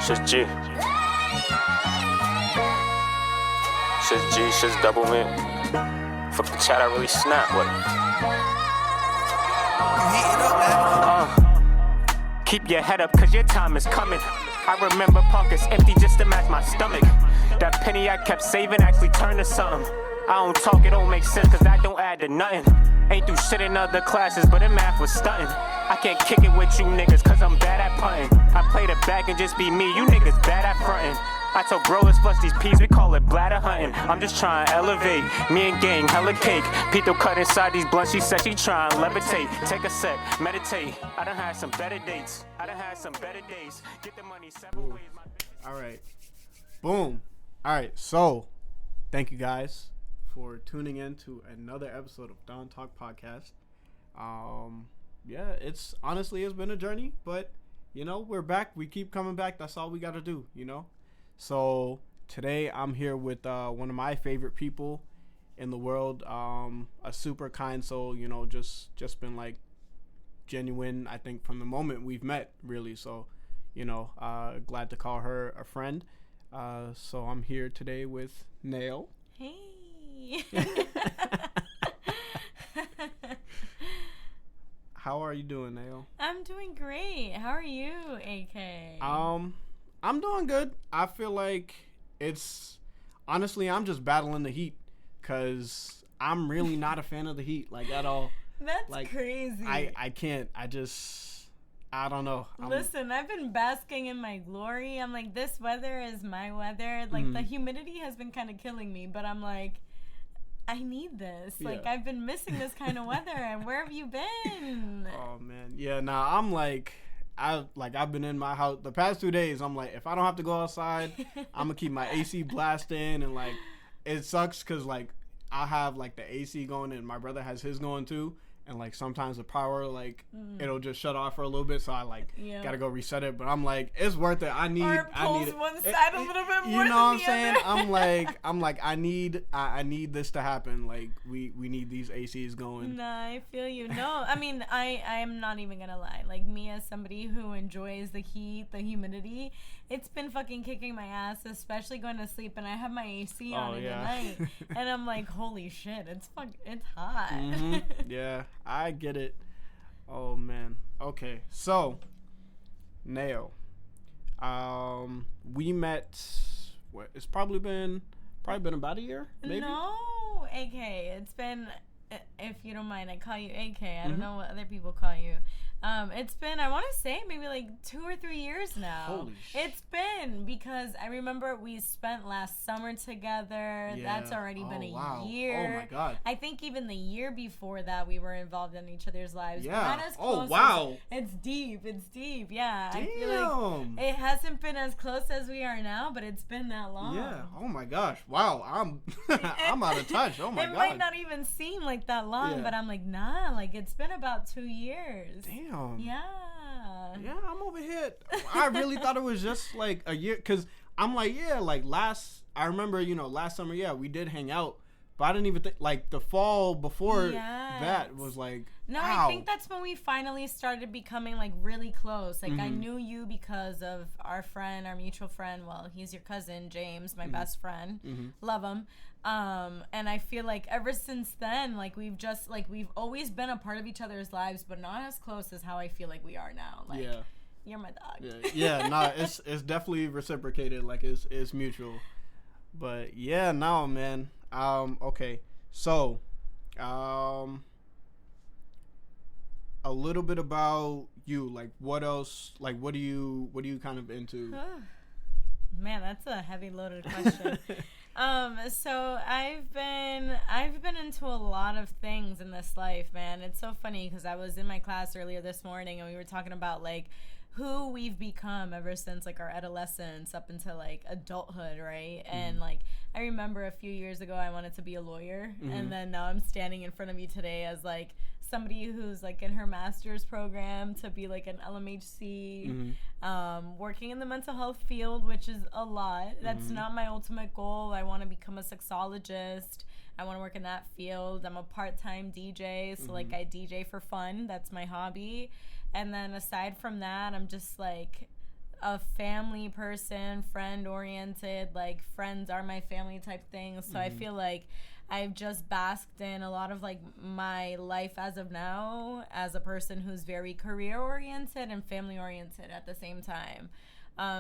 Shit's G. Shit's G, shit's double mint. Fuck the chat, I really snap. What? Keep your head up, cause your time is coming. I remember pockets empty just to match my stomach. That penny I kept saving actually turned to something. I don't talk, it don't make sense, cause that don't add to nothing. Ain't do shit in other classes, but in math was stunting. I can't kick it with you niggas, cause I'm bad at punting. I play the back and just be me, you niggas bad at fronting. I told bro, let's bust these peas, we call it bladder hunting. I'm just trying to elevate, me and gang, hella cake. Pito cut inside these blunts, she said she trying to levitate. Take a sec, meditate, I done had some better dates. I done had some better days, get the money several ways. Alright, boom. Alright, so, thank you guys for tuning in to another episode of Don Talk Podcast. Yeah, it's been a journey, but you know, we're back. We keep coming back. That's all we got to do, you know? So today I'm here with one of my favorite people in the world, a super kind soul, you know, just been like genuine, I think, from the moment we've met, really. So, you know, glad to call her a friend. So I'm here today with Nail. Hey. How are you doing, Nail? I'm doing great. How are you, AK? I'm doing good. I feel like honestly, I'm just battling the heat because I'm really not a fan of the heat, like, at all. That's like, crazy. I can't. I don't know. Listen, I've been basking in my glory. I'm like, this weather is my weather. Like, the humidity has been kind of killing me, but I'm like, I need this. Yeah. Like, I've been missing this kind of weather. And where have you been? Oh, man. Yeah, nah, I'm like, I've been in my house the past 2 days. I'm like, if I don't have to go outside, I'm going to keep my AC blasting. And, like, it sucks because, like, I have, like, the AC going and my brother has his going, too. And, like, sometimes the power, like, it'll just shut off for a little bit. So I, like, gotta go reset it. But I'm like, it's worth it. I need it. One side a little bit more. You know what I'm the saying? other. I'm like, I need this to happen. Like, we need these ACs going. Nah, I feel you. No, I mean, I am not even gonna lie. Like, me as somebody who enjoys the heat, the humidity, it's been fucking kicking my ass, especially going to sleep. And I have my AC on at night. And I'm like, holy shit, it's hot. Mm-hmm. Yeah. I get it. Oh, man. Okay. So, Nail. We met, it's probably been about a year, maybe? No, AK. It's been, if you don't mind, I call you AK. I don't know what other people call you. It's been, I want to say, maybe like 2 or 3 years now. Holy shit. It's been, because I remember we spent last summer together. Yeah. That's already been a year. Oh, my God. I think even the year before that, we were involved in each other's lives. Yeah. Not as close it's deep. Yeah. Damn. I feel like it hasn't been as close as we are now, but it's been that long. Yeah. Oh, my gosh. Wow. I'm out of touch. Oh, my God. It might not even seem like that long, but I'm like, nah, like, it's been about 2 years. Damn. Yeah, I'm over here. I really thought it was just like a year, because I'm like, I remember, you know, last summer, we did hang out, but I didn't even think, like, the fall before that was like, no, wow. I think that's when we finally started becoming, like, really close. Like, I knew you because of our mutual friend. Well, he's your cousin, James, my best friend. Love him. And I feel like ever since then, like, we've always been a part of each other's lives, but not as close as how I feel like we are now. Like, you're my dog. It's definitely reciprocated. Like, it's mutual. But yeah, no, man. Okay. So, a little bit about you. Like, what else? Like, what are you kind of into? Man, that's a heavy loaded question. So I've been into a lot of things in this life, man. It's so funny because I was in my class earlier this morning and we were talking about, like, who we've become ever since, like, our adolescence up into, like, adulthood, right? And, like, I remember a few years ago I wanted to be a lawyer, and then now I'm standing in front of you today as, like, somebody who's like in her master's program to be like an LMHC, working in the mental health field, which is a lot. That's not my ultimate goal. I want to become a sexologist. I want to work in that field. I'm a part-time DJ, so like I DJ for fun. That's my hobby. And then aside from that, I'm just like a family person, friend-oriented, like friends are my family type thing. So I feel like I've just basked in a lot of like my life as of now as a person who's very career-oriented and family-oriented at the same time.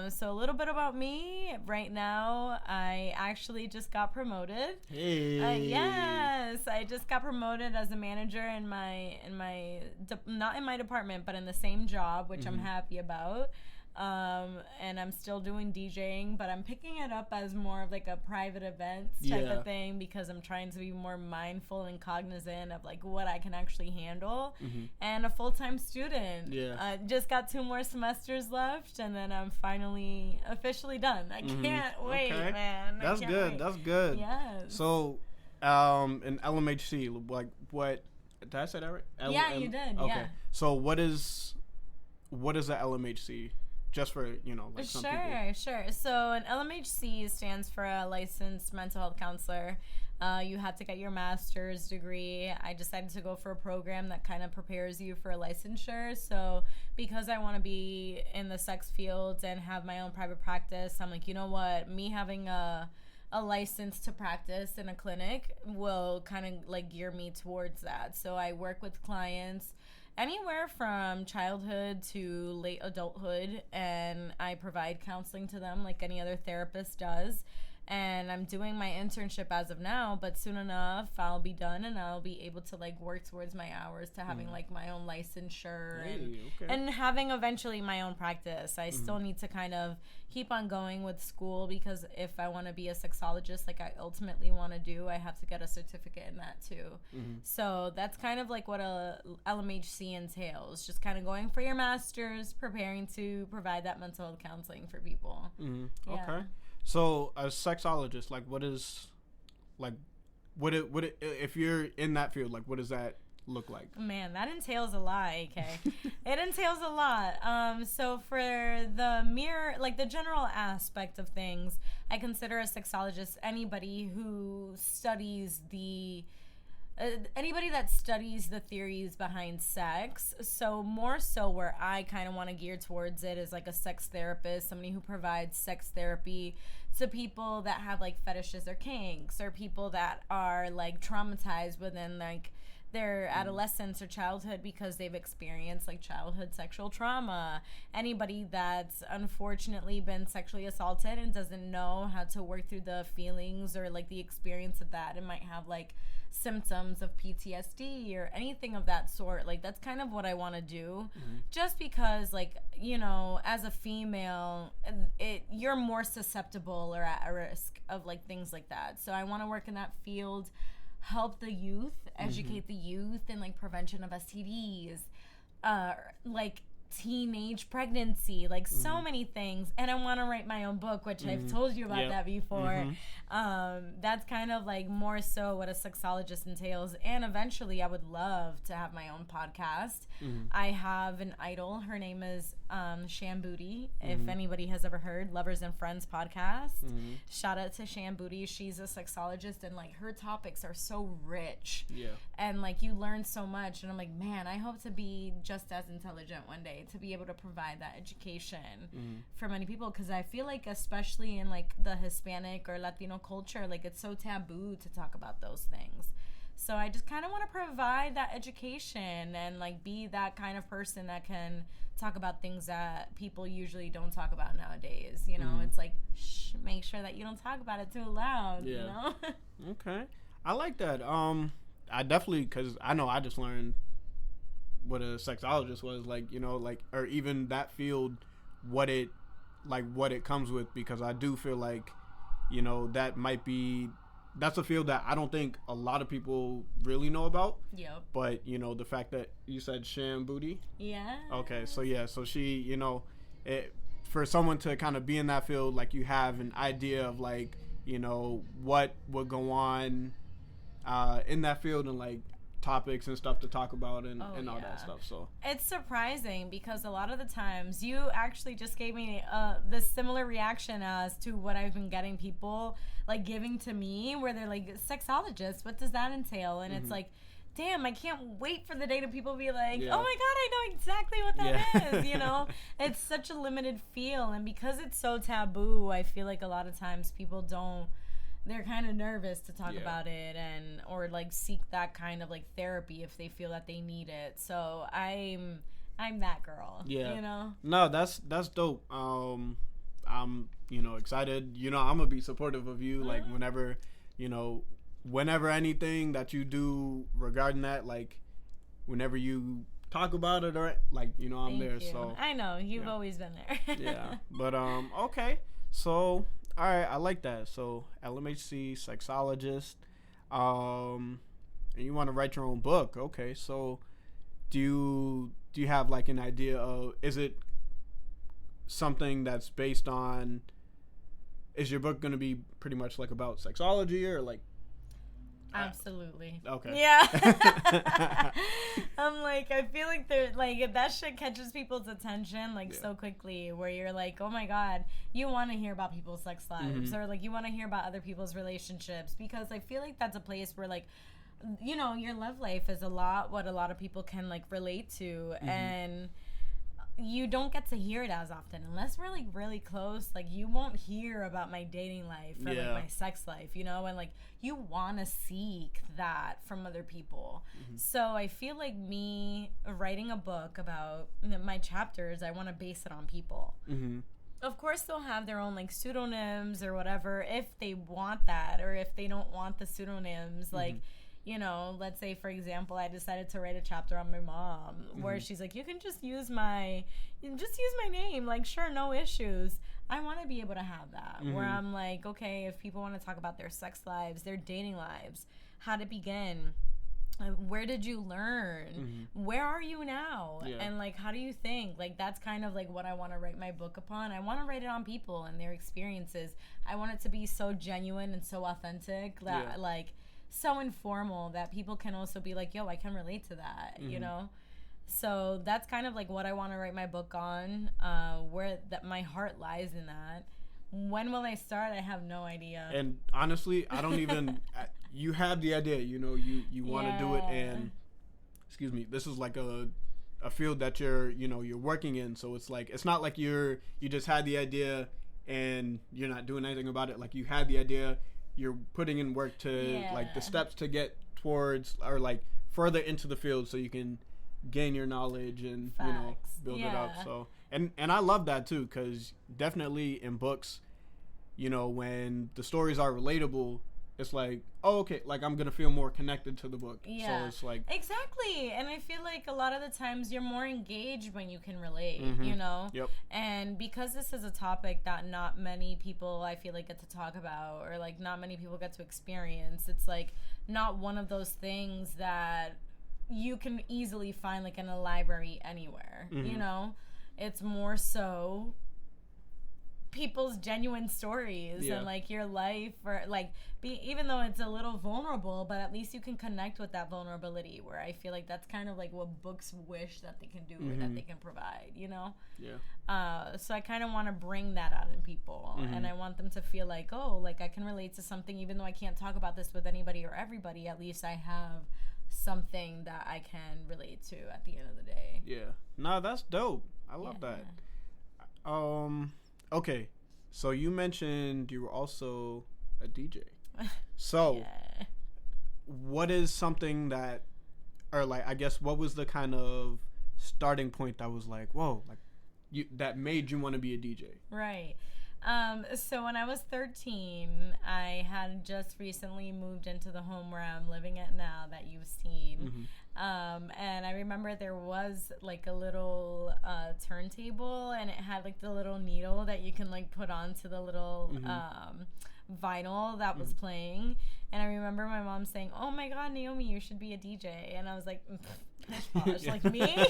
So a little bit about me. Right now, I actually just got promoted. Hey. Yes, I just got promoted as a manager in my not in my department, but in the same job, which I'm happy about. And I'm still doing DJing, but I'm picking it up as more of like a private events type of thing because I'm trying to be more mindful and cognizant of like what I can actually handle. And a full-time student. Just got 2 more semesters left, and then I'm finally officially done. I can't wait, man. That's good. That's good. Yes. So, in LMHC, like what? Did I say that right? Yeah, you did. Okay. Yeah. So what is a LMHC? Just for, like some people. Sure. So an LMHC stands for a licensed mental health counselor. You have to get your master's degree. I decided to go for a program that kind of prepares you for a licensure. So because I want to be in the sex field and have my own private practice, I'm like, you know what? Me having a license to practice in a clinic will kind of like gear me towards that. So I work with clients anywhere from childhood to late adulthood, and I provide counseling to them like any other therapist does. And I'm doing my internship as of now, but soon enough I'll be done and I'll be able to like work towards my hours to having like my own licensure and having eventually my own practice. I still need to kind of keep on going with school because if I want to be a sexologist like I ultimately want to do, I have to get a certificate in that too. So that's kind of like what a LMHC entails, just kind of going for your master's, preparing to provide that mental health counseling for people. Okay. So a sexologist, like what is, like, what it if you're in that field, like what does that look like? Man, that entails a lot, AK. It entails a lot. So for the general aspect of things, I consider a sexologist anybody who studies anybody that studies the theories behind sex. So more so where I kind of want to gear towards it is like a sex therapist, somebody who provides sex therapy to people that have like fetishes or kinks, or people that are like traumatized within like their adolescence or childhood because they've experienced like childhood sexual trauma. Anybody that's unfortunately been sexually assaulted and doesn't know how to work through the feelings or like the experience of that and might have like symptoms of PTSD or anything of that sort. Like that's kind of what I want to do, just because like, as a female, you're more susceptible or at risk of like things like that. So I want to work in that field, help the youth, educate the youth in like prevention of STDs, like teenage pregnancy, like so many things. And I want to write my own book, which I've told you about that before. That's kind of like more so what a sexologist entails. And eventually I would love to have my own podcast. I have an idol. Her name is Sham Booty. If anybody has ever heard Lovers and Friends podcast, shout out to Sham Booty. She's a sexologist and like her topics are so rich. And like you learn so much. And I'm like, man, I hope to be just as intelligent one day, to be able to provide that education for many people, because I feel like especially in like the Hispanic or Latino culture, like it's so taboo to talk about those things. So I just kind of want to provide that education and like be that kind of person that can talk about things that people usually don't talk about nowadays. It's like, make sure that you don't talk about it too loud. Okay, I like that. I definitely, because I know I just learned what a sexologist was, like, or even that field, what it comes with, because I do feel like, that's a field that I don't think a lot of people really know about. But, the fact that you said Sham Booty. Okay, so she, for someone to kind of be in that field, like you have an idea of like, what would go on in that field, and like, topics and stuff to talk about and all yeah. that stuff. So it's surprising because a lot of the times you actually just gave me this similar reaction as to what I've been getting people like giving to me, where they're like, sexologist, what does that entail? And it's like, damn, I can't wait for the day that people be like, oh my God, I know exactly what that is, you know? It's such a limited feel, and because it's so taboo, I feel like a lot of times people they're kind of nervous to talk about it or like seek that kind of like therapy if they feel that they need it. So I'm that girl, you know? No, that's dope. I'm, excited. I'm gonna be supportive of you, like whenever anything that you do regarding that, like whenever you talk about it or like, I'm Thank there. you. So I know you've always been there. yeah. But okay. So all right, I like that. So LMHC, sexologist, and you want to write your own book. Okay. So do you have like an idea of, is it something that's based on, is your book going to be pretty much like about sexology or like? Absolutely. Okay. Yeah. I'm like, I feel like they're like, if that shit catches people's attention like so quickly, where you're like, oh my God, you want to hear about people's sex lives, or like you want to hear about other people's relationships, because I feel like that's a place where like, your love life is what a lot of people can like relate to, and you don't get to hear it as often unless we're like really close. Like you won't hear about my dating life or like my sex life, and like you want to seek that from other people. So I feel like me writing a book about my chapters, I want to base it on people. Of course they'll have their own like pseudonyms or whatever if they want that, or if they don't want the pseudonyms, like let's say, for example, I decided to write a chapter on my mom where she's like, you can just use my name. Like, sure, no issues. I want to be able to have that where I'm like, okay, if people want to talk about their sex lives, their dating lives, how to begin, where did you learn, where are you now, and like, how do you think? Like, that's kind of like what I want to write my book upon. I want to write it on people and their experiences. I want it to be so genuine and so authentic that like, so informal that people can also be like, yo, I can relate to that, So that's kind of like what I want to write my book on, where that my heart lies in that. When will I start? I have no idea. And honestly, I don't even, you have the idea, you want to do it, and excuse me, this is like a field that you're working in. So it's like, it's not like you just had the idea and you're not doing anything about it. Like, you had the idea, you're putting in work to like the steps to get towards or like further into the field so you can gain your knowledge and build it up. So and I love that too, because definitely in books, when the stories are relatable, it's like, oh, okay, like I'm gonna feel more connected to the book. So it's like, exactly. And I feel like a lot of the times you're more engaged when you can relate, Yep. And because this is a topic that not many people, I feel like, get to talk about, or like not many people get to experience, it's like not one of those things that you can easily find like in a library anywhere. It's more so people's genuine stories and like your life, or like even though it's a little vulnerable, but at least you can connect with that vulnerability, where I feel like that's kind of like what books wish that they can do or that they can provide, so I kind of want to bring that out in people, and I want them to feel like, oh, like I can relate to something, even though I can't talk about this with anybody or everybody, at least I have something that I can relate to at the end of the day. No, that's dope. I love that. Okay, so you mentioned you were also a DJ. So, what is something that, or like, I guess, what was the kind of starting point that was like, whoa, like, that made you want to be a DJ? Right. So when I was 13, I had just recently moved into the home where I'm living at now that you've seen. And I remember there was like a little turntable, and it had like the little needle that you can like put onto the little vinyl that was playing. And I remember my mom saying, oh my God, Naomi, you should be a DJ. And I was like, pish posh like me.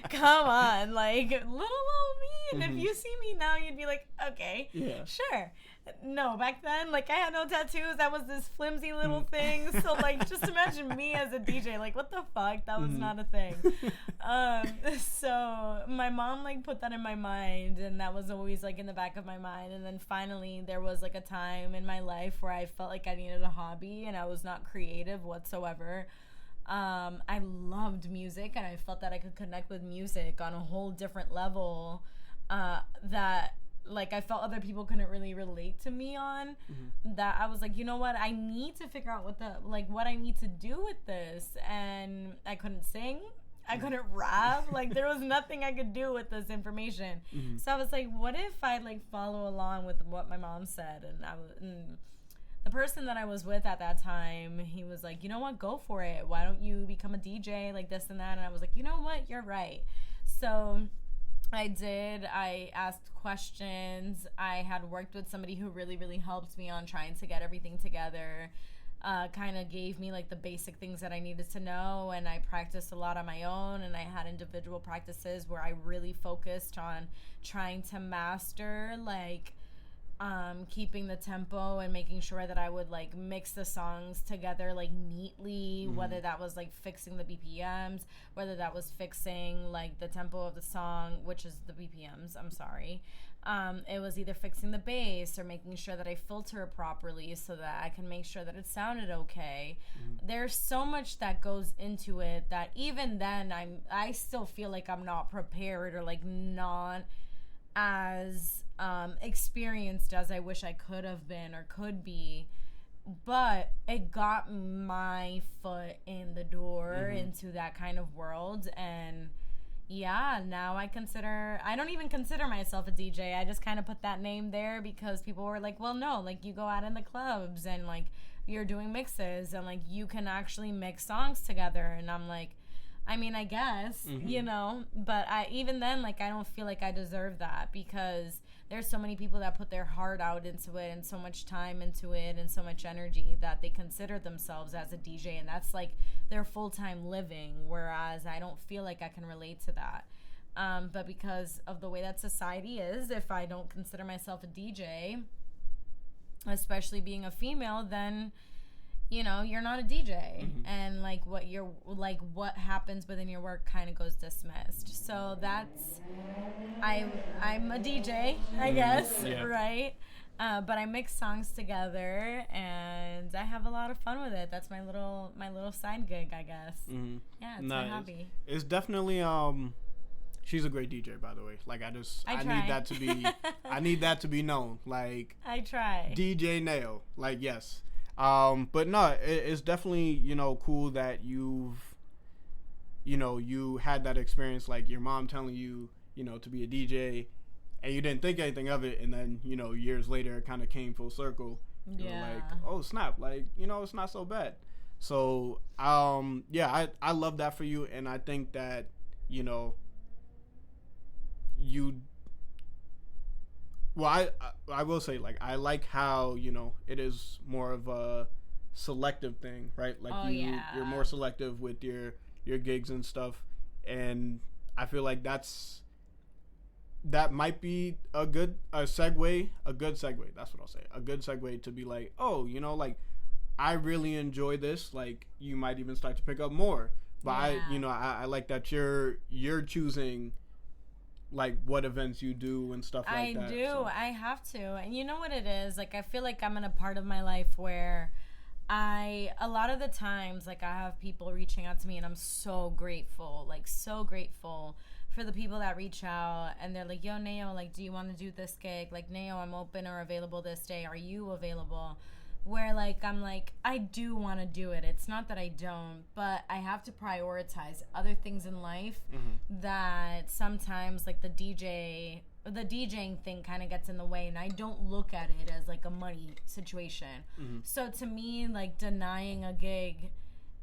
Come on, like little old me. And if you see me now, you'd be like, okay, sure. No, back then, like I had no tattoos. That was this flimsy little thing. So like, just imagine me as a DJ. Like, what the fuck? That was not a thing. So my mom like put that in my mind, and that was always like in the back of my mind. And then finally, there was like a time in my life where I felt like I needed a hobby, and I was not creative whatsoever. I loved music, and I felt that I could connect with music on a whole different level. That like I felt other people couldn't really relate to me on. That I was like, you know what, I need to figure out what I need to do with this. And I couldn't sing, I couldn't rap, like there was nothing I could do with this information. So I was like, what if I like follow along with what my mom said? And the person that I was with at that time, he was like, you know what, go for it, why don't you become a DJ, like this and that. And I was like, you know what, you're right. So I did. I asked questions. I had worked with somebody who really, really helped me on trying to get everything together. Kind of gave me like the basic things that I needed to know, and I practiced a lot on my own, and I had individual practices where I really focused on trying to master like keeping the tempo and making sure that I would like mix the songs together like neatly, whether that was like fixing the BPMs, whether that was fixing like the tempo of the song, which is the BPMs, I'm sorry. It was either fixing the bass or making sure that I filter it properly so that I can make sure that it sounded okay. There's so much that goes into it that even then I still feel like I'm not prepared or like not as experienced as I wish I could have been or could be, but it got my foot in the door into that kind of world. And yeah, now I don't even consider myself a DJ. I just kind of put that name there because people were like, well, no, like you go out in the clubs and like you're doing mixes and like you can actually mix songs together. And I'm like, I mean, I guess, you know, but even then, like, I don't feel like I deserve that because there's so many people that put their heart out into it and so much time into it and so much energy that they consider themselves as a DJ, and that's like their full-time living, whereas I don't feel like I can relate to that. But because of the way that society is, if I don't consider myself a DJ, especially being a female, then you know, you're not a DJ, and like what happens within your work kind of goes dismissed. So that's I'm a DJ, I guess, right? But I mix songs together, and I have a lot of fun with it. That's my little side gig, I guess. Yeah, it's my hobby. It's definitely she's a great DJ, by the way. Like I need that to be known. Like I try. DJ Nail. Like yes. But no, it's definitely, you know, cool that you had that experience, like your mom telling you, you know, to be a DJ, and you didn't think anything of it, and then, you know, years later it kind of came full circle. You were like, oh snap, like, you know, it's not so bad. So, yeah, I love that for you, and I think that, you know, well, I will say, like, I like how, you know, it is more of a selective thing, right? Like, you're more selective with your gigs and stuff. And I feel like that might be a good segue. That's what I'll say. A good segue to be like, oh, you know, like, I really enjoy this. Like, you might even start to pick up more. But I like that you're choosing like what events you do and stuff like that. I do. So. I have to. And you know what it is? Like, I feel like I'm in a part of my life where a lot of the times, like, I have people reaching out to me, and I'm so grateful for the people that reach out, and they're like, yo, Neo, like, do you want to do this gig? Like, Neo, I'm open or available this day. Are you available? Where, like, I'm like, I do want to do it. It's not that I don't, but I have to prioritize other things in life that sometimes, like, the DJing thing kind of gets in the way, and I don't look at it as, like, a money situation. So, to me, like, denying a gig,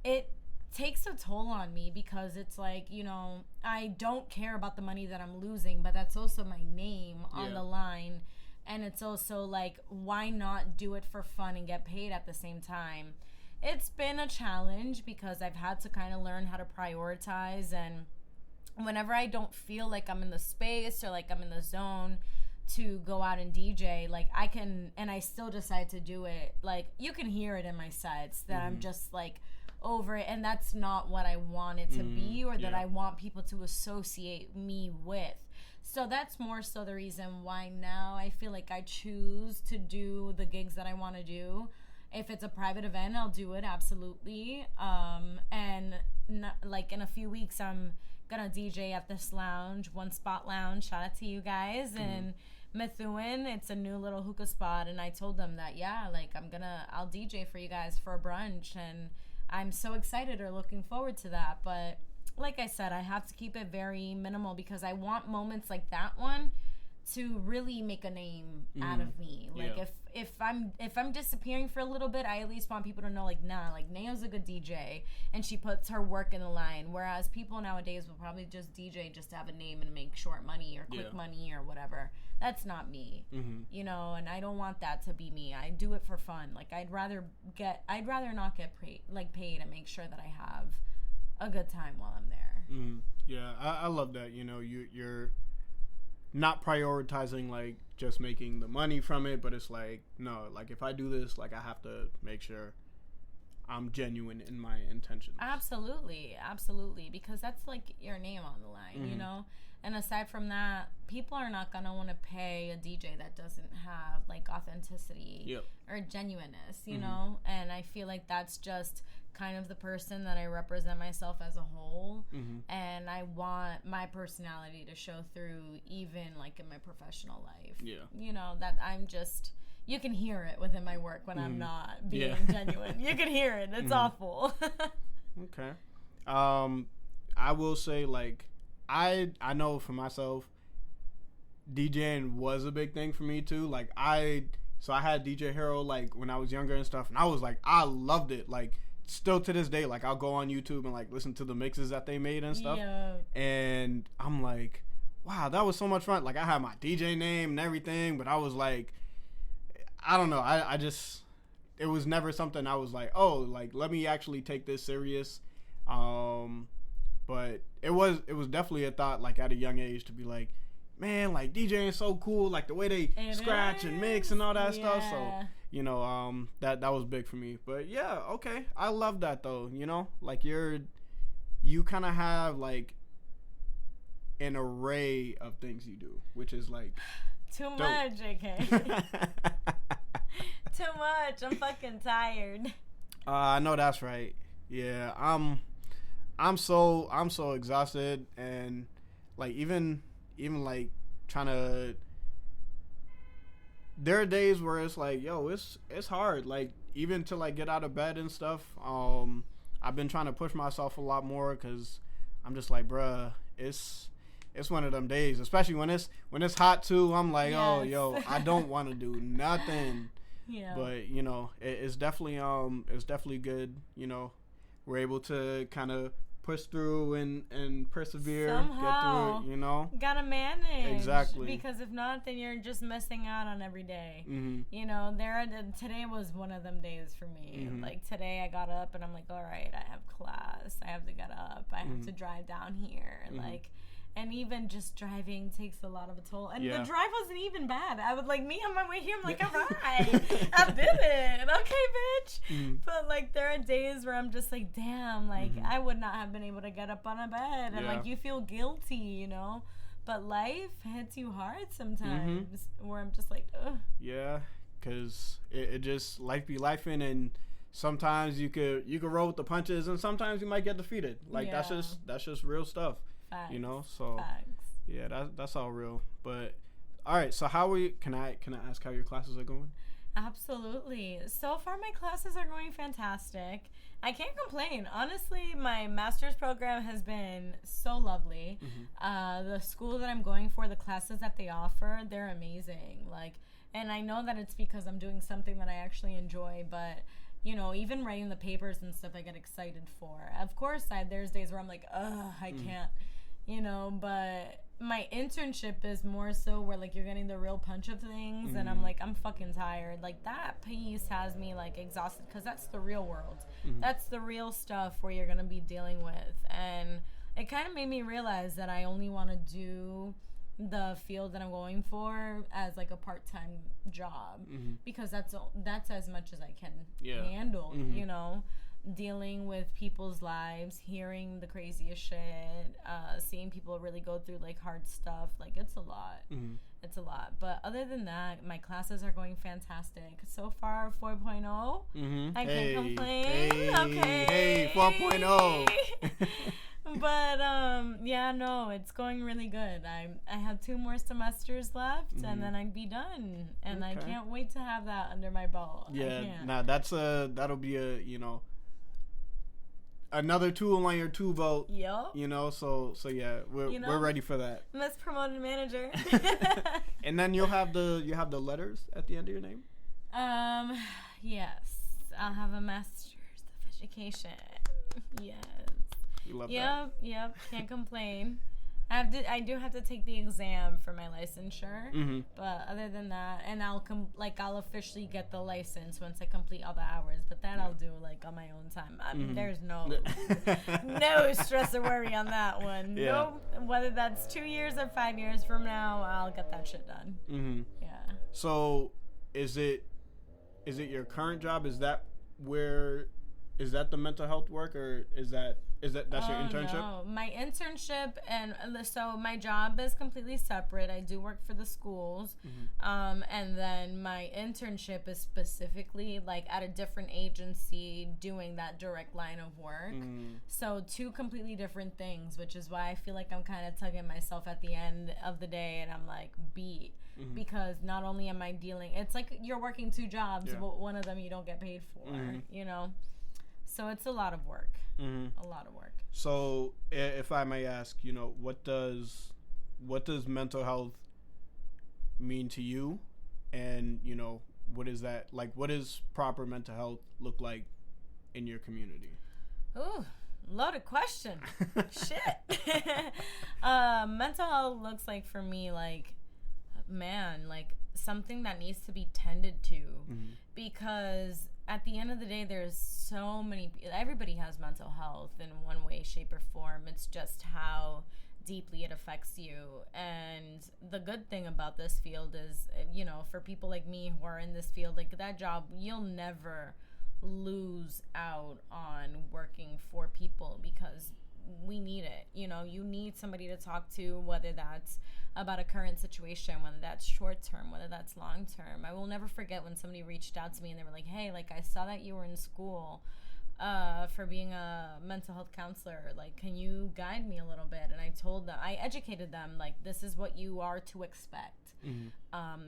it takes a toll on me because it's like, you know, I don't care about the money that I'm losing, but that's also my name on the line. And it's also like, why not do it for fun and get paid at the same time? it's been a challenge because I've had to kind of learn how to prioritize, and whenever I don't feel like I'm in the space or like I'm in the zone to go out and DJ, like I can, and I still decide to do it, like you can hear it in my sets that I'm just like over it, and that's not what I want it to be, or that I want people to associate me with. So that's more so the reason why now I feel like I choose to do the gigs that I want to do. If it's a private event, I'll do it, absolutely. And like in a few weeks, I'm gonna DJ at this lounge, One Spot Lounge. Shout out to you guys. And Methuen, it's a new little hookah spot, and I told them that like I'll DJ for you guys for a brunch, and I'm so excited or looking forward to that. But like I said, I have to keep it very minimal because I want moments like that one to really make a name out of me. Like if I'm disappearing for a little bit, I at least want people to know, like, nah, like Nao's a good DJ and she puts her work in the line. Whereas people nowadays will probably just DJ just to have a name and make short money or quick money or whatever. That's not me, you know, and I don't want that to be me. I do it for fun. Like I'd rather not get paid and make sure that I have a good time while I'm there. Yeah, I love that. You know, you're not prioritizing like just making the money from it, but it's like, no, like if I do this, like I have to make sure I'm genuine in my intentions. Absolutely, because that's like your name on the line, you know. And aside from that, people are not gonna want to pay a DJ that doesn't have like authenticity or genuineness, you know. And I feel like that's just kind of the person that I represent myself as a whole, and I want my personality to show through even like in my professional life. You know, that I'm just, you can hear it within my work when I'm not being genuine. You can hear it. It's awful. Okay. I will say, like, I know for myself, DJing was a big thing for me too. Like I had DJ Hero like when I was younger and stuff, and I was like, I loved it. Like still to this day, like I'll go on YouTube and like listen to the mixes that they made and stuff. And I'm like, wow, that was so much fun. Like I had my DJ name and everything, but I was like, I don't know. I just, it was never something I was like, oh, like let me actually take this serious. But it was definitely a thought like at a young age to be like, man, like DJing is so cool, like the way they scratch and mix and all that stuff. So, you know, that was big for me. But yeah, okay. I love that though, you know? Like you kind of have like an array of things you do, which is like too dope. much, JK. Too much. I'm fucking tired. I know that's right. Yeah, I'm so exhausted, and like even like trying to, there are days where it's like, yo, it's hard, like even to like get out of bed and stuff. I've been trying to push myself a lot more because I'm just like, bruh, it's one of them days, especially when it's hot too. I'm like, oh, yo, I don't want to do nothing. Yeah. But you know, it's definitely good. You know, we're able to kind of push through and persevere, somehow get through it, you know? Gotta manage. Exactly. Because if not, then you're just missing out on every day. You know, today was one of them days for me. Like today I got up and I'm like, all right, I have class. I have to get up. I have to drive down here. Like, and even just driving takes a lot of a toll. And the drive wasn't even bad. I was like, me on my way here, I'm like, all right, I did it. Okay, bitch. But like, there are days where I'm just like, damn, like I would not have been able to get up on a bed. And like, you feel guilty, you know? But life hits you hard sometimes where I'm just like, ugh. Yeah, because it just, life be lifing, and sometimes you could roll with the punches, and sometimes you might get defeated. Like, that's just real stuff. Facts. You know, so yeah, that's all real. But all right, so how are you? Can I ask how your classes are going? Absolutely. So far, my classes are going fantastic. I can't complain. Honestly, my master's program has been so lovely. The school that I'm going for, the classes that they offer, they're amazing. Like, and I know that it's because I'm doing something that I actually enjoy, but you know, even writing the papers and stuff, I get excited for. Of course, there's days where I'm like, ugh, I can't. You know, but my internship is more so where like you're getting the real punch of things, and I'm like, I'm fucking tired. Like that piece has me like exhausted, because that's the real world. That's the real stuff where you're gonna be dealing with, and it kind of made me realize that I only want to do the field that I'm going for as like a part-time job, because that's as much as I can handle. You know, dealing with people's lives, hearing the craziest shit, seeing people really go through like hard stuff. Like it's a lot. It's a lot. But other than that, my classes are going fantastic. So far, 4.0. I can't complain. Hey, 4.0. But yeah, no, it's going really good. I have 2 more semesters left, and then I'd be done. And I can't wait to have that under my belt. Yeah, nah, that'll be a, you know, another tool on your tool belt. Yup. You know, so yeah, we're ready for that. Miss Promoted Manager. And then you have the letters at the end of your name. Yes, I'll have a master's of education. Yes. You love that. Yep. Can't complain. I do have to take the exam for my licensure, but other than that, and I'll officially get the license once I complete all the hours. But that I'll do like on my own time. There's no stress or worry on that one. Yeah. Nope. Whether that's 2 years or 5 years from now, I'll get that shit done. Yeah. So, is it your current job? Is that the mental health work, or that's your internship? No, my internship, and so my job is completely separate. I do work for the schools, and then my internship is specifically like at a different agency doing that direct line of work. So 2 completely different things, which is why I feel like I'm kind of tugging myself at the end of the day, and I'm like beat. Because not only am I dealing, it's like you're working 2 jobs, but one of them you don't get paid for, you know? So it's a lot of work. A lot of work. So if I may ask, you know, what does mental health mean to you? And, you know, what is that, like, what does proper mental health look like in your community? Ooh, loaded question. Shit. Mental health looks like for me, like, man, like something that needs to be tended to, because at the end of the day, there's so many, everybody has mental health in one way, shape, or form. It's just how deeply it affects you. And the good thing about this field is, you know, for people like me who are in this field, like that job, you'll never lose out on working for people, because we need it. You know, you need somebody to talk to, whether that's about a current situation, whether that's short term, whether that's long term. I will never forget when somebody reached out to me and they were like, hey, like I saw that you were in school for being a mental health counselor. Like, can you guide me a little bit? And I told them, I educated them, like, this is what you are to expect.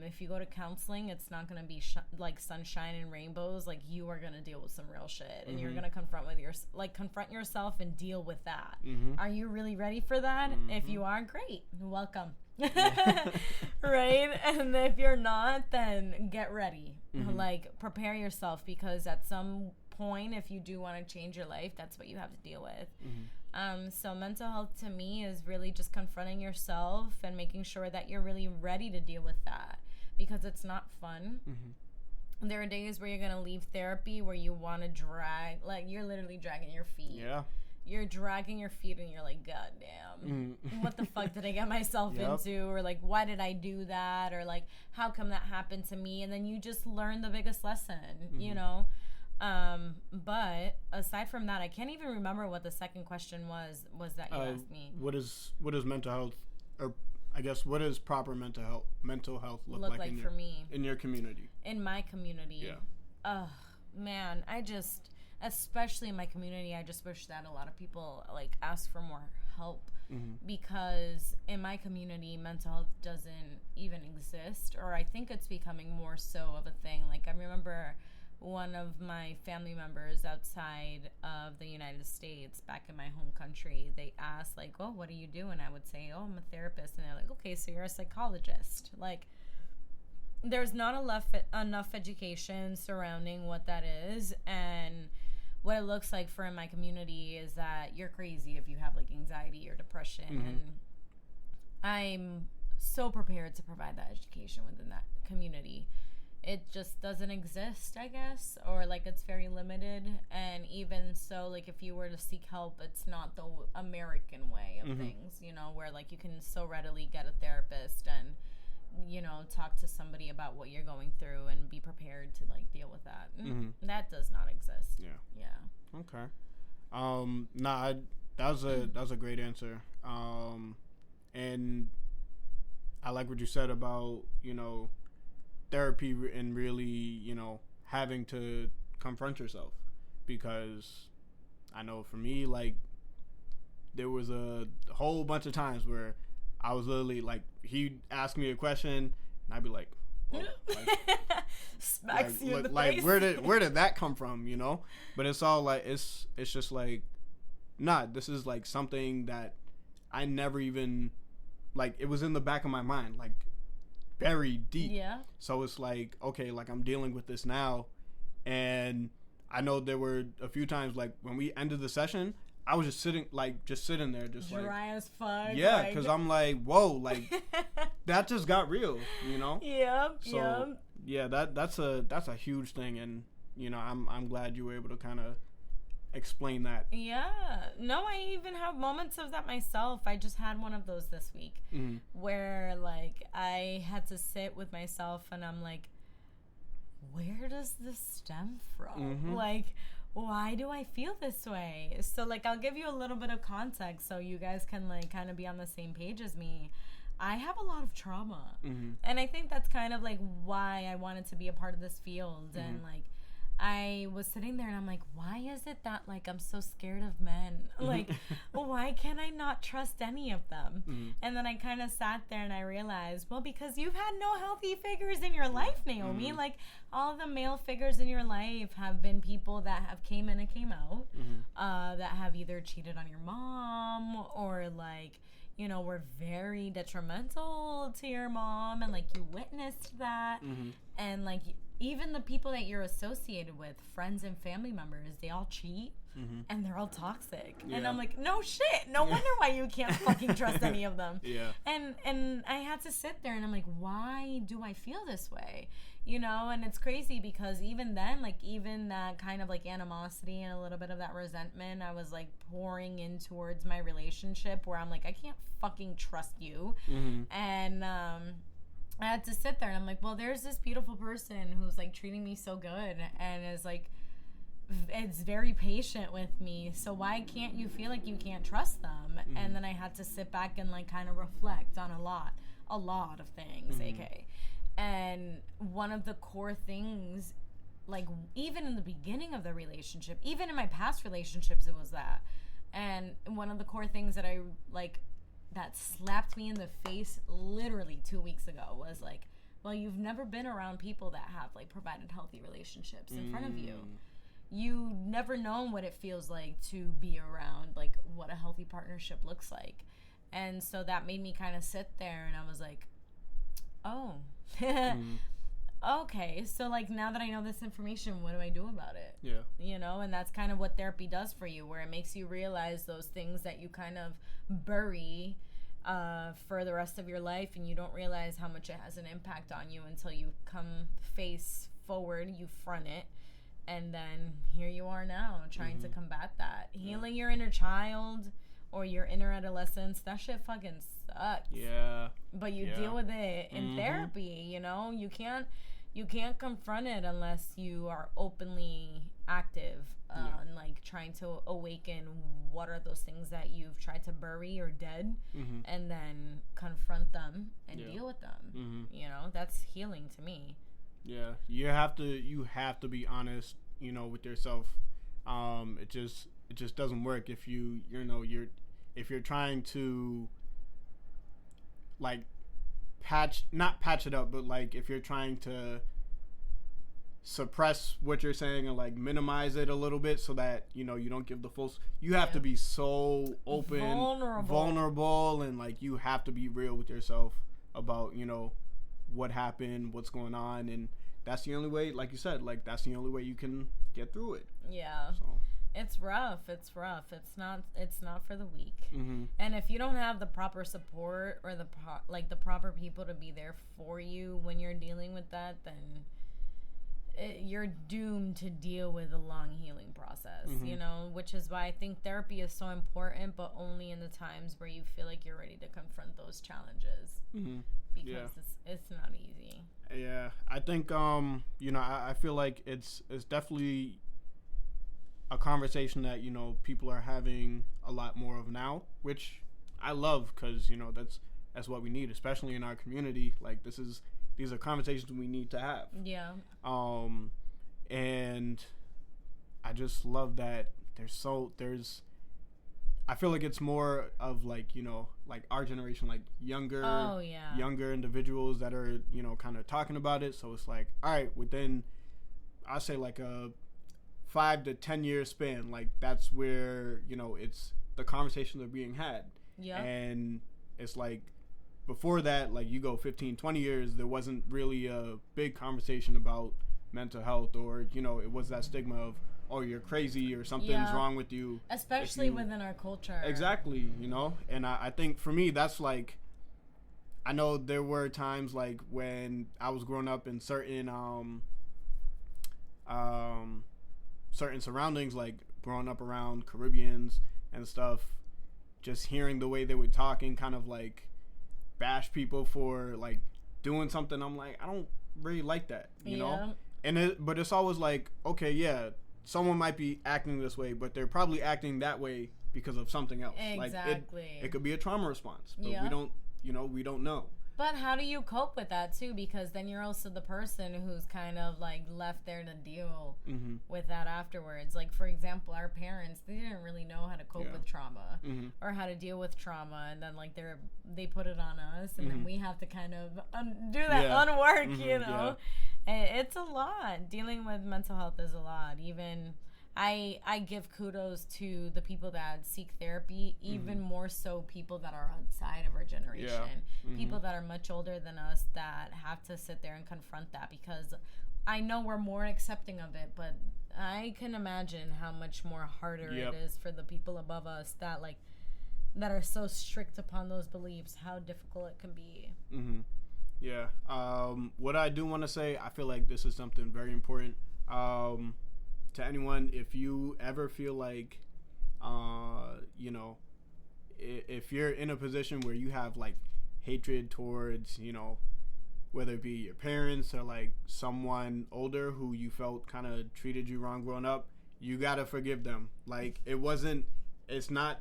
If you go to counseling, it's not going to be like sunshine and rainbows. Like, you are going to deal with some real shit, and you're going to confront yourself and deal with that. Are you really ready for that? If you are, great, welcome. Right? And if you're not, then get ready. Like, prepare yourself, because at some point, if you do want to change your life, that's what you have to deal with. So mental health to me is really just confronting yourself and making sure that you're really ready to deal with that, because it's not fun. There are days where you're going to leave therapy where you want to drag, like you're literally dragging your feet. Yeah. You're dragging your feet and you're like, God damn, what the fuck did I get myself into? Or like, why did I do that? Or like, how come that happened to me? And then you just learn the biggest lesson, you know? But aside from that, I can't even remember what the second question was that you asked me. What is mental health, or I guess what does proper mental health look like for me in your community? In my community. Yeah. Man, especially in my community, I just wish that a lot of people like ask for more help, because in my community, mental health doesn't even exist, or I think it's becoming more so of a thing. Like, I remember one of my family members outside of the United States, back in my home country, they asked, like, oh, what do you do? And I would say, oh, I'm a therapist. And they're like, okay, so you're a psychologist. Like, there's not enough education surrounding what that is. And what it looks like for in my community is that you're crazy if you have, like, anxiety or depression. And I'm so prepared to provide that education within that community. It just doesn't exist, I guess, or like it's very limited. And even so, like if you were to seek help, it's not the American way of things, you know, where like you can so readily get a therapist and, you know, talk to somebody about what you're going through and be prepared to like deal with that. That does not exist. Yeah. Okay. Nah, that was a great answer. And I like what you said about, you know, therapy and really, you know, having to confront yourself, because I know for me, like, there was a whole bunch of times where I was literally like, he'd ask me a question and I'd be like, well, smacks you in the like face. where did that come from, you know? But it's all like, it's just like, nah, this is like something that I never even, like, it was in the back of my mind, like, very deep. Yeah. So it's like, okay, like I'm dealing with this now, and I know there were a few times like when we ended the session, I was just sitting there, just like dry as fuck. yeah, because I'm like, whoa, like that just got real, you know? Yep. So yeah, that's a huge thing, and you know, I'm glad you were able to kind of explain that. Yeah. No, I even have moments of that myself. I just had one of those this week where like I had to sit with myself and I'm like, where does this stem from? Like, why do I feel this way? So like I'll give you a little bit of context so you guys can like kind of be on the same page as me. I have a lot of trauma. And I think that's kind of like why I wanted to be a part of this field. And like I was sitting there and I'm like, why is it that like I'm so scared of men? Like, why can't I not trust any of them? And then I kind of sat there and I realized, well, because you've had no healthy figures in your life, Naomi. Like all the male figures in your life have been people that have came in and came out, that have either cheated on your mom or like, you know, were very detrimental to your mom, and like you witnessed that. And like even the people that you're associated with, friends and family members, they all cheat and they're all toxic. And I'm like, no shit, no wonder why you can't fucking trust any of them. And I had to sit there and I'm like, why do I feel this way? You know, and it's crazy because even then, like even that kind of like animosity and a little bit of that resentment I was like pouring in towards my relationship, where I'm like, I can't fucking trust you. And I had to sit there and I'm like, well, there's this beautiful person who's like treating me so good and is like, it's very patient with me, so why can't you feel like you can't trust them? And then I had to sit back and like kind of reflect on a lot of things, AK. And one of the core things, like even in the beginning of the relationship, even in my past relationships, it was that. And one of the core things that I like that slapped me in the face literally 2 weeks ago was like, well, you've never been around people that have like provided healthy relationships in front of you. You never known what it feels like to be around like what a healthy partnership looks like. And so that made me kind of sit there and I was like, oh, okay, so like now that I know this information, what do I do about it? Yeah. You know, and that's kind of what therapy does for you, where it makes you realize those things that you kind of bury for the rest of your life, and you don't realize how much it has an impact on you until you come face forward, you front it, and then here you are now trying to combat that. Healing your inner child or your inner adolescence, that shit fucking sucks. Yeah. But you deal with it in therapy, you know? You can't confront it unless you are openly active and like trying to awaken what are those things that you've tried to bury or dead, and then confront them and deal with them. You know, that's healing to me. Yeah, you have to be honest, you know, with yourself. It just doesn't work if if you're trying to like not patch it up, but like if you're trying to suppress what you're saying and like minimize it a little bit so that, you know, you don't give the full, you have to be so open, vulnerable, and like you have to be real with yourself about, you know, what happened, what's going on, and that's the only way, like you said, like that's the only way you can get through it. Yeah. So. It's rough. It's not for the weak. Mm-hmm. And if you don't have the proper support or the proper people to be there for you when you're dealing with that, then you're doomed to deal with a long healing process, you know, which is why I think therapy is so important, but only in the times where you feel like you're ready to confront those challenges, because it's not easy. Yeah, I think you know, I feel like it's definitely a conversation that, you know, people are having a lot more of now, which I love, because, you know, that's what we need, especially in our community. Like, these are conversations we need to have. Yeah. And I just love that I feel like it's more of, like, you know, like our generation, like younger individuals that are, you know, kind of talking about it. So it's like, all right, within, I say like a 5 to 10 year span, like that's where, you know, it's the conversations are being had. Yeah. And it's like, before that, like you go 15, 20 years, there wasn't really a big conversation about mental health, or, you know, it was that stigma of, oh, you're crazy or something's wrong with you. Especially within our culture. Exactly, you know? And I think for me, that's like, I know there were times like when I was growing up in certain surroundings, like growing up around Caribbeans and stuff, just hearing the way they were talking, kind of like bash people for like doing something. I'm like, I don't really like that, you know? But it's always like, okay, yeah, someone might be acting this way, but they're probably acting that way because of something else. Exactly. Like it could be a trauma response, but we don't know. But how do you cope with that too? Because then you're also the person who's kind of like left there to deal with that afterwards. Like, for example, our parents, they didn't really know how to cope with trauma or how to deal with trauma, and then like they put it on us, and then we have to kind of do that unwork, you know. It's a lot. Dealing with mental health is a lot. Even I give kudos to the people that seek therapy, even more so people that are outside of our generation, people that are much older than us that have to sit there and confront that, because I know we're more accepting of it, but I can imagine how much more harder it is for the people above us that are so strict upon those beliefs, how difficult it can be. Yeah. What I do want to say, I feel like this is something very important. To anyone, if you ever feel like, you know, if you're in a position where you have like hatred towards, you know, whether it be your parents or like someone older who you felt kind of treated you wrong growing up, you gotta forgive them. Like, it's not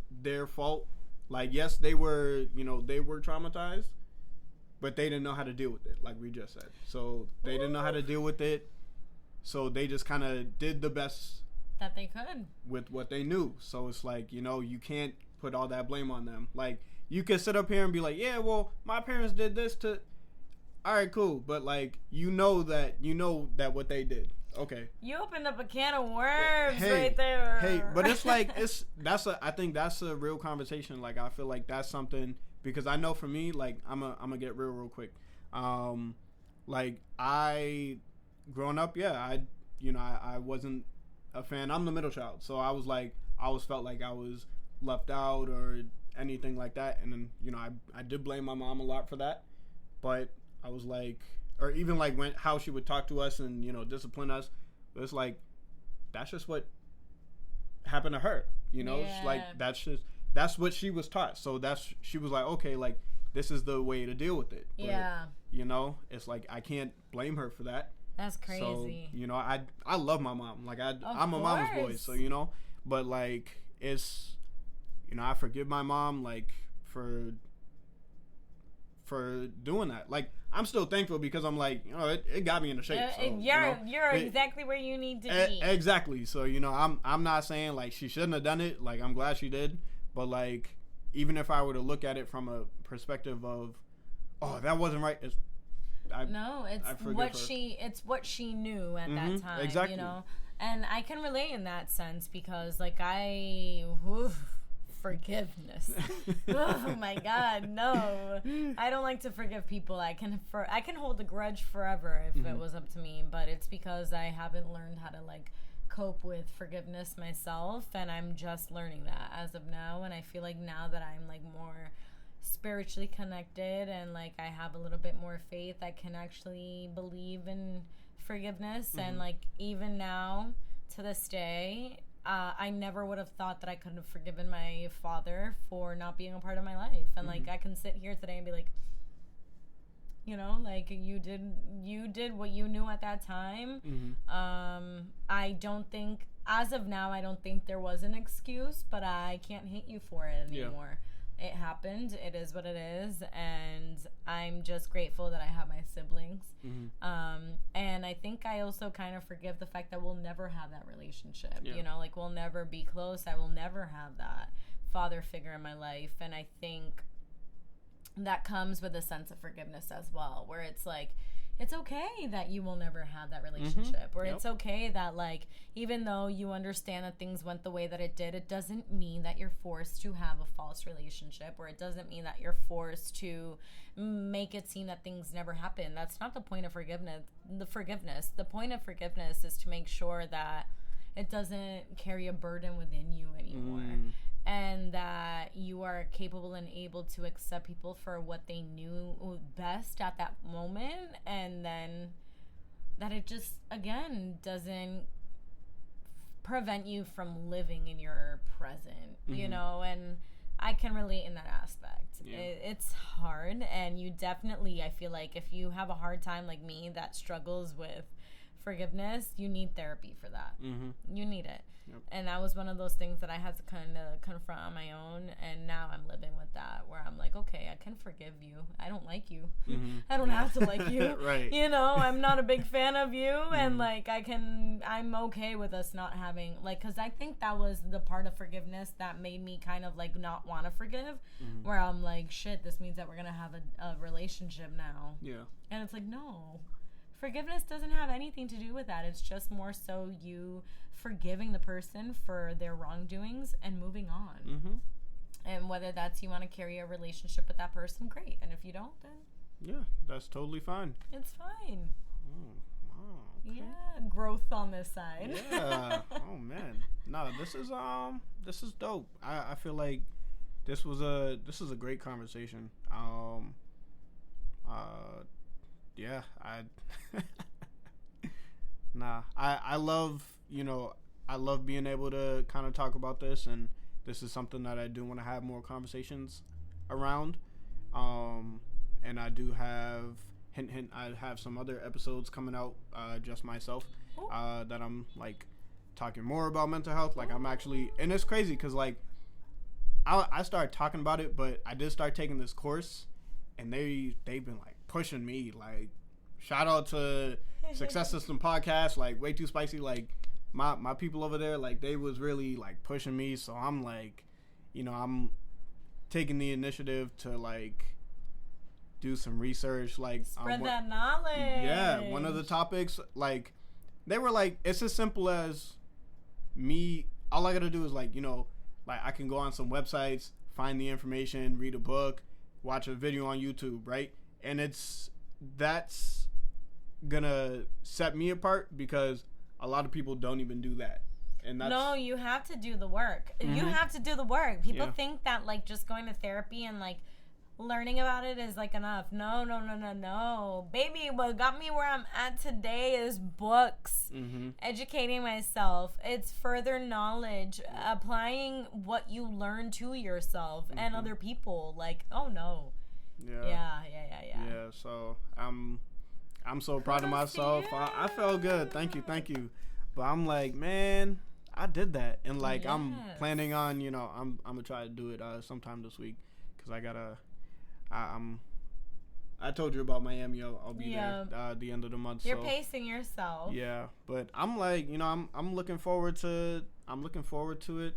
their fault. Like, yes, they were traumatized, but they didn't know how to deal with it, like we just said. So they didn't know how to deal with it. So they just kind of did the best that they could with what they knew. So it's like, you know, you can't put all that blame on them. Like, you could sit up here and be like, yeah, well, my parents did this to. All right, cool. But like, you know that what they did. Okay. You opened up a can of worms right there. Hey, but it's like, I think that's a real conversation. Like, I feel like that's something, because I know for me, like, I'm gonna get real quick. Like, growing up, I wasn't a fan. I'm the middle child, so I was like, I always felt like I was left out or anything like that. And then, you know, I did blame my mom a lot for that, but I was like, or even like how she would talk to us and, you know, discipline us. But it's like, that's just what happened to her, you know. It's like, that's what she was taught. So she was like, okay, like, this is the way to deal with it. But, you know, it's like, I can't blame her for that. That's crazy. So, you know, I love my mom. Like, I'm a mama's boy. So, you know, but like, it's, you know, I forgive my mom, like, for doing that. Like, I'm still thankful, because I'm like, you know, it got me into shape. So, you're exactly where you need to be. Exactly. So, you know, I'm not saying like she shouldn't have done it. Like, I'm glad she did. But like, even if I were to look at it from a perspective of, oh, that wasn't right, it's what she knew at that time. Exactly. You know, and I can relate in that sense, because like forgiveness. Oh my God, no! I don't like to forgive people. I can hold a grudge forever if it was up to me, but it's because I haven't learned how to like cope with forgiveness myself, and I'm just learning that as of now. And I feel like now that I'm like more spiritually connected and like I have a little bit more faith, I can actually believe in forgiveness. And like even now to this day, I never would have thought that I could have forgiven my father for not being a part of my life. And like I can sit here today and be like, you know, like you did what you knew at that time. I don't think, as of now, I don't think there was an excuse, but I can't hate you for it anymore. It happened. It is what it is. And I'm just grateful that I have my siblings. And I think I also kind of forgive the fact that we'll never have that relationship. You know, like we'll never be close. I will never have that father figure in my life. And I think that comes with a sense of forgiveness as well, where it's like, it's okay that you will never have that relationship, or it's okay that like, even though you understand that things went the way that it did, it doesn't mean that you're forced to have a false relationship, or it doesn't mean that you're forced to make it seem that things never happen. That's not the point of forgiveness. The point of forgiveness is to make sure that it doesn't carry a burden within you anymore. And that you are capable and able to accept people for what they knew best at that moment, and then that it just, again, doesn't prevent you from living in your present, you know. And I can relate in that aspect. It's hard, and you definitely, I feel like if you have a hard time like me that struggles with forgiveness, you need therapy for that. You need it. And that was one of those things that I had to kind of confront on my own, and now I'm living with that, where I'm like, okay, I can forgive you. I don't like you. I don't have to like you. Right. You know, I'm not a big fan of you, and like I'm okay with us not having, like, because I think that was the part of forgiveness that made me kind of like not want to forgive, where I'm like, shit, this means that we're gonna have a relationship now. And it's like, no. Forgiveness doesn't have anything to do with that. It's just more so you forgiving the person for their wrongdoings and moving on. And whether that's you want to carry a relationship with that person, great. And if you don't, then that's totally fine. It's fine. Wow. Okay. Yeah, growth on this side. Yeah. Oh man. No, this is dope. I feel like this is a great conversation. Yeah, I love, I love being able to kind of talk about this, and this is something that I do want to have more conversations around. And I do have, hint, I have some other episodes coming out, just myself, that I'm like talking more about mental health. Like I'm actually, and it's crazy because like I started talking about it, but I did start taking this course, and they've been like pushing me. Like, shout out to Success System Podcast, like Way Too Spicy, like my people over there, like they was really like pushing me. So I'm like, I'm taking the initiative to like do some research, like spread that knowledge. Yeah, one of the topics, like they were like, it's as simple as me, all I gotta do is like, like I can go on some websites, find the information, read a book, watch a video on YouTube, right? And that's gonna set me apart because a lot of people don't even do that. And that's, no, you have to do the work. You have to do the work. People think that like just going to therapy and like learning about it is like enough. No. Baby, what got me where I'm at today is books, educating myself. It's further knowledge, applying what you learn to yourself and other people. Like, oh no. Yeah. So I'm so proud of myself. I felt good. Thank you. But I'm like, man, I did that, and like I'm planning on, I'm gonna try to do it sometime this week because I gotta. I told you about Miami. I'll be there the end of the month. You're pacing yourself. Yeah, but I'm like, I'm looking forward to. it.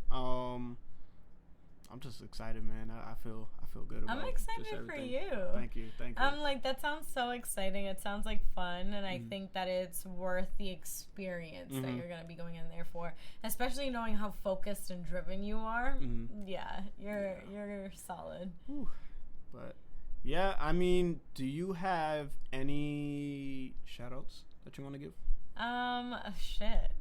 I'm just excited, man. I feel good about it. I'm excited for you. Thank you. I'm like, that sounds so exciting. It sounds like fun, and I think that it's worth the experience that you're going to be going in there for, especially knowing how focused and driven you are. Yeah, you're solid. Whew. But yeah, I mean, do you have any shout outs that you want to give? Shit.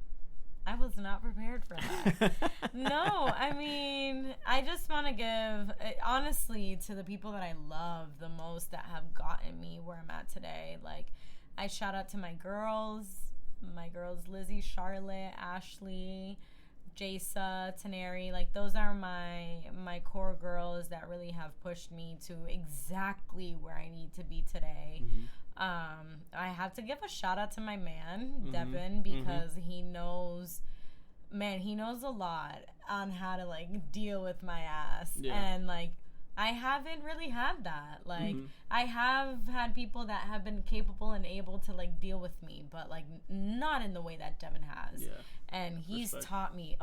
I was not prepared for that. No, I mean, I just want to give, honestly, to the people that I love the most that have gotten me where I'm at today. Like, I shout out to my girls Lizzie, Charlotte, Ashley, Jasa, Taneri. Like, those are my core girls that really have pushed me to exactly where I need to be today. I have to give a shout out to my man, Devin, because he knows a lot on how to, like, deal with my ass. And, like, I haven't really had that. Like, I have had people that have been capable and able to, like, deal with me, but, like, not in the way that Devin has. And he's taught me,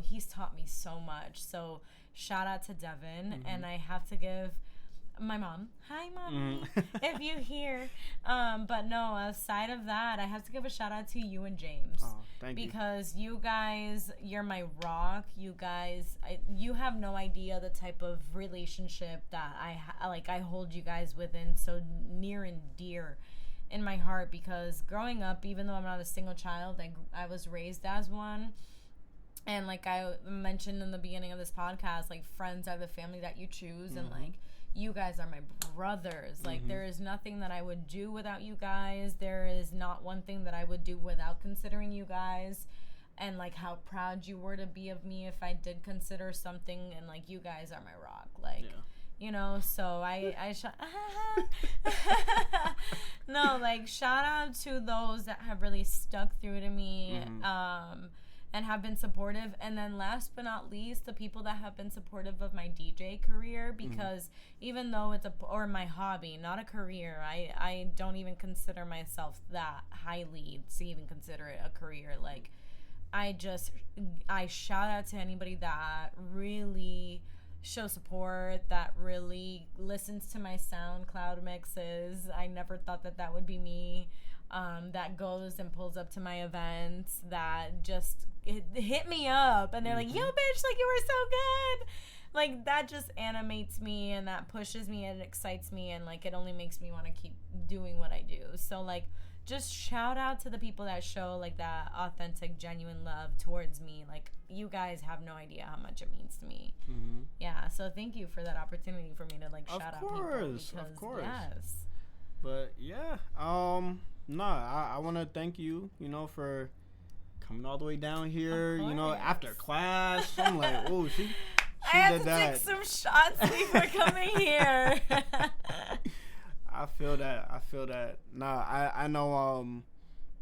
he's taught me so much. So shout out to Devin. And I have to give my mom, hi mommy, if you hear. But no, aside of that, I have to give a shout out to you and James. Thank you. Because you guys, you're my rock. You guys, you have no idea the type of relationship that I hold you guys within so near and dear in my heart. Because growing up, even though I'm not a single child, I was raised as one. And like I mentioned in the beginning of this podcast, like, friends are the family that you choose. And like, you guys are my brothers. Like, there is nothing that I would do without you guys. There is not one thing that I would do without considering you guys. And, like, how proud you were to be of me if I did consider something. And, like, you guys are my rock. Like, you know, so no, like, shout out to those that have really stuck through to me. And have been supportive. And then last but not least, the people that have been supportive of my DJ career, because even though it's or my hobby, not a career, I don't even consider myself that highly to even consider it a career. Like, I shout out to anybody that really shows support, that really listens to my SoundCloud mixes. I never thought that would be me. That goes and pulls up to my events, that just hit me up and they're like, yo bitch, like, you were so good. Like, that just animates me and that pushes me and excites me, and like, it only makes me want to keep doing what I do. So like, just shout out to the people that show like that authentic, genuine love towards me. Like, you guys have no idea how much it means to me. Yeah, so thank you for that opportunity for me to like shout out people. Of course. Yes. But yeah, I want to thank you, you know, for coming all the way down here, you know, after class. I'm like, oh, she I had to take some shots before coming here. I feel that. Nah, I know,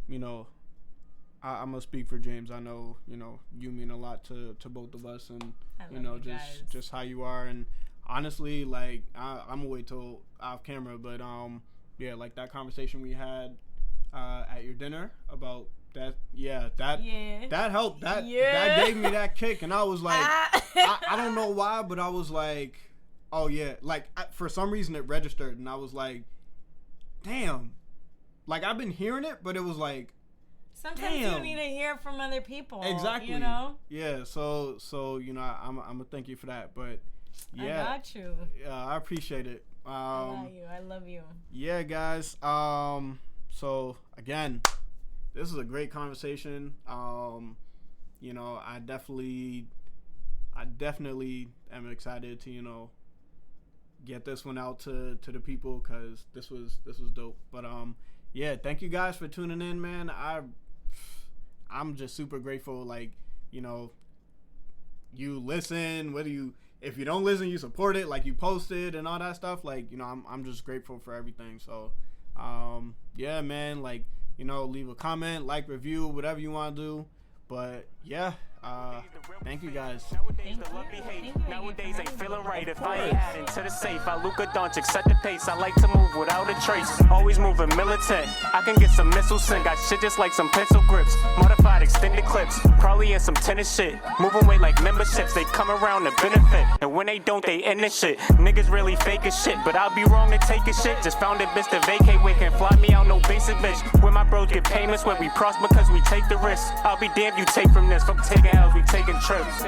you know, I'm going to speak for James. I know, you know, you mean a lot to both of us, and, you know, just how you are. And honestly, like, I'm going to wait till off camera, but, yeah, like that conversation we had at your dinner about that, that helped. That gave me that kick, and I was like, I don't know why, but I was like, oh yeah, like for some reason it registered, and I was like, damn, like I've been hearing it, but it was like, sometimes you need to hear from other people. Exactly. You know? Yeah. So you know, I'm gonna thank you for that, but yeah, I got you. I appreciate it. I love you. Yeah, guys. So again, this is a great conversation. You know, I definitely am excited to, you know, get this one out to the people, because this was dope. But yeah, thank you guys for tuning in, man. I'm just super grateful. Like, you know, you listen, if you don't listen, you support it, like you posted and all that stuff. Like, you know, I'm just grateful for everything. So yeah, man, like, you know, leave a comment, like, review, whatever you want to do. But yeah, thank you guys. Nowadays ain't feeling right if I ain't adding to the safe. I Luka Doncic set the pace. I like to move without a trace. Always moving militant. I can get some missiles sent. Got shit just like some pencil grips. Modified extended clips. Probably in some tennis shit. Moving weight like memberships. They come around to benefit. And when they don't, they end this shit. Niggas really fake as shit. But I'll be wrong to take a shit. Just found a bitch to vacate with. Can't fly me out no basic bitch. Where my bros get payments. Where we prosper because we take the risk. I'll be damned you take from this. From taking L's, we taking trips.